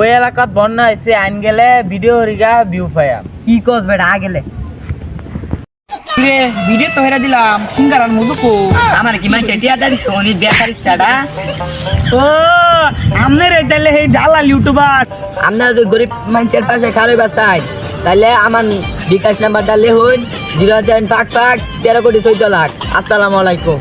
ওই এলাকাত বন্যা হয়েছে আইন গেলে ভিডিও হরিগা ভিউ পায়া কি কস বেটা গেলে ভিডিও তো হেরা দিলাম সিঙ্গার আর মধু কো আমার কি মাই চেটিয়া দাদি সোনি বেকার স্টাডা ও আমনের এটালে এই জালাল ইউটিউবার আমরা যদি গরিব মানুষের পাশে খারই বাঁচাই তাহলে আমার বিকাশ নাম্বারটা লেহুন 075 আসসালামু আলাইকুম।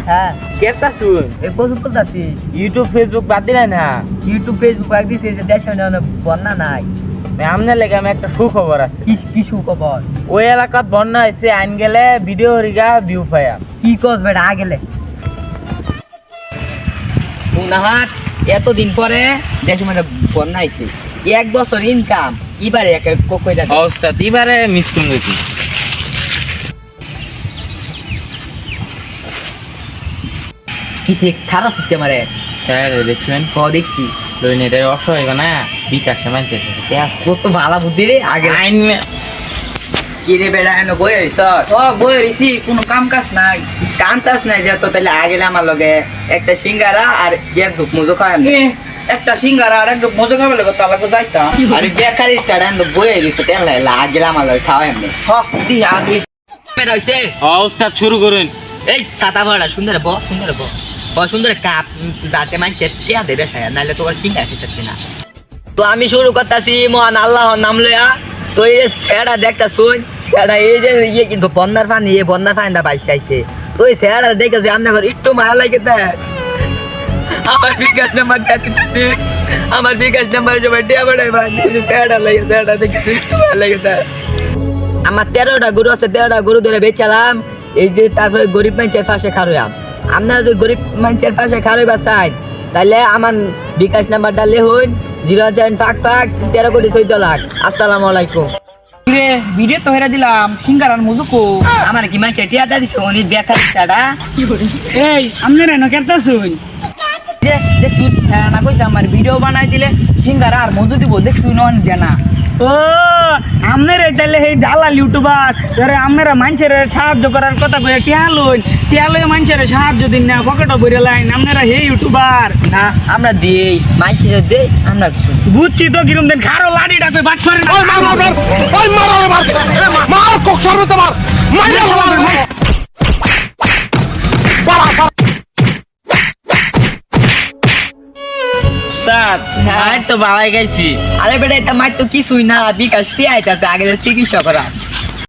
হ্যাঁ কেতা শুন এই প্রচুর তো যাচ্ছি ইউটিউব ফেসবুক বাদ দিলে না ইউটিউব ফেসবুক একদিন যে দেশে বন্যা নাই আমনের লেগে আমি একটা সুখবর আছে কি সুখবর ওই এলাকাত বন্যা হয়েছে আইন গেলে ভিডিও হরিগা ভিউ পায়া কি কস বেটা গেলে উনাহাত এতদিন পরে দেশের মধ্যে বন্যা হয়েছে 1 বছর ইনকাম এবারে কই যাবে অবস্থা এবারে মিস করুন দেখি কিসে খারাপ শিখতে মারে স্যার দেখছেন দেখছি লইনেটার অসহায় না বিকাশে মানছে কত ভালো বুদ্ধি রে আগে আইন কি রে বেড়া এনে বই হইছ বই রিসি কোনো কাম কাজ নাই কাম কাজ নাই যে তো তাহলে আগে আমার লগে একটা সিঙ্গারা আর এক ধুক মুজো খাই আমি একটা সিঙ্গার আর একটা মজা খাবে লাগে তার লাগে যাইতাম আরে বেকার স্টার্ট এনে বই হইছ তেল আগে আমার লগে খাওয়াই আমি দি আগে বেড়া হইছে অবস্থা শুরু করুন এই ছাতা বড়া সুন্দর সুন্দর কাপ যাতে মানুষ টিয়া দেবে নাহলে তোমার সিঙ্গার শিখতে না তো আমি শুরু করতেছি মহান আল্লাহর নাম লইয়া তো এই ছেড়া দেখতা শুন ছেড়া এই যে ইয়ে কিন্তু বন্যার পানি দা বাইসে আইছে তো এই ছেড়া দেখেছি আপনার একটু মায়া লাগে দেখ আমার বিকাশ নাম্বার দেখতেছি আমার বিকাশ নাম্বার জমা টিয়া বাড়াই ভাই ছেড়া দেখেছি লাগে দেখ আমার 13টা গরু আছে 13টা গরু ধরে বেচালাম এই যে তারপরে গরিব মানুষের পাশে খারুয়াম আপনারা যদি গরিব মানুষের পাশে খারুইবা চাই তাহলে আমার বিকাশ নাম্বারটা লেহুন 075 আসসালামু আলাইকুম। ভিডিও তো হেরা দিলাম সিঙ্গার আর মধু কো আমার কি মাই চেটিয়া দাদি সোনি বেকার স্টাডা এই আমনের এনো কেতা শুন যে দেখি হ্যাঁ না কইছে আমার ভিডিও বানাই দিলে সিঙ্গার আর মধু দিব দেখছুই নন জানা ও আমনের এটালে এই জালাল ইউটিউবার ধরে আমরা মানুষের সাহায্য করার কথা কয়ে টিয়ালই মানুষের সাহায্য দিন না পকেটও ভরে লাইন আপনারা হে ইউটিউবার না আমরা দেই মাইছে দেই আমরা কিছু বুঝছি তো কিরম দিন খারো লাড়িটা কই বাট করে মার কক সর্বতে মার মাইরে মার উস্তাদ হ্যাঁ। তো বাড়াই গাইছি আরে বেটা এটা মাই তো কিছুই না বিকাশ টিয়া আইতাছে আগে চিকিৎসা করা